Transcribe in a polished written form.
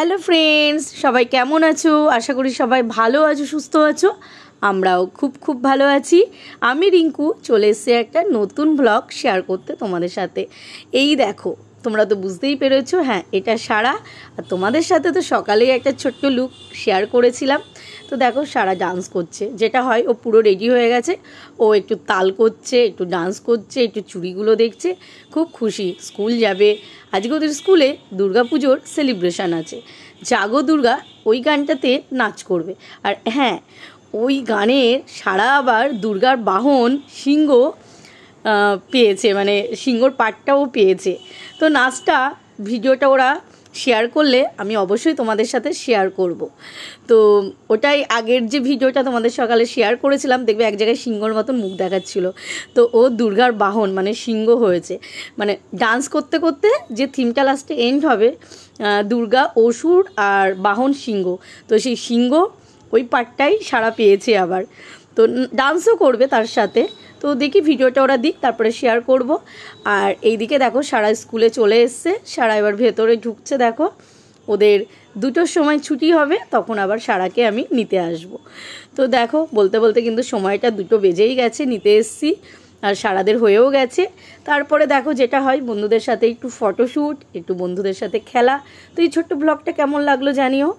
Hello friends, সবাই কেমন আছো? আশা করি সবাই ভালো আছো, সুস্থ আছো। আমরাও খুব ভালো আছি। আমি রিঙ্কু চলে এসেছি একটা নতুন ব্লগ শেয়ার করতে তোমাদের সাথে। এই দেখো, তোমরা তো বুঝতেই পেরেছো, হ্যাঁ এটা সারা। আর তোমাদের সাথে তো সকালেই একটা ছোট্ট লুক শেয়ার করেছিলাম। তো দেখো সারা ডান্স করছে, যেটা হয় ও পুরো রেডি হয়ে গেছে। ও একটু তাল করছে, একটু ডান্স করছে, একটু চুড়িগুলো দেখছে, খুব খুশি। স্কুল যাবে আজকে, ওদের স্কুলে দুর্গাপুজোর সেলিব্রেশন আছে। জাগো দুর্গা ওই গানটাতে নাচ করবে। আর হ্যাঁ, ওই গানের সারা আবার দুর্গার বাহন সিংহ পেয়েছে, মানে সিংহর পাটটাও পেয়েছে। তো নাচটা ভিডিওটা ওরা শেয়ার করলে আমি অবশ্যই তোমাদের সাথে শেয়ার করব। তো ওটাই আগের যে ভিডিওটা তোমাদের সকালে শেয়ার করেছিলাম, দেখবে এক জায়গায় সিংহর মতন মুখ দেখাচ্ছিল। তো ও দুর্গার বাহন মানে সিংহ হয়েছে। মানে ডান্স করতে করতে যে থিমটা লাস্টে এন্ড হবে, দুর্গা অসুর আর বাহন সিংহ। তো সেই সিংহ ওই পার্টটাই সারা পেয়েছে আবার। তো ডান্সও করবে তার সাথে। তো দেখি ভিডিওটা ওরা দিক, তারপরে শেয়ার করব। আর এইদিকে দেখো সারা স্কুলে চলে এসছে। সারা এবার ভেতরে ঢুকছে। দেখো ওদের 2টোর সময় ছুটি হবে, তখন আবার সারাকে আমি নিতে আসব। তো দেখো বলতে বলতে কিন্তু সময়টা 2টো বেজেই গেছে, নিতে এসছি। আর সারাদের হয়েও গেছে। তারপরে দেখো যেটা হয়, বন্ধুদের সাথে একটু ফটোশ্যুট, একটু বন্ধুদের সাথে খেলা। তো এই ছোট্ট ব্লগটা কেমন লাগলো জানিও।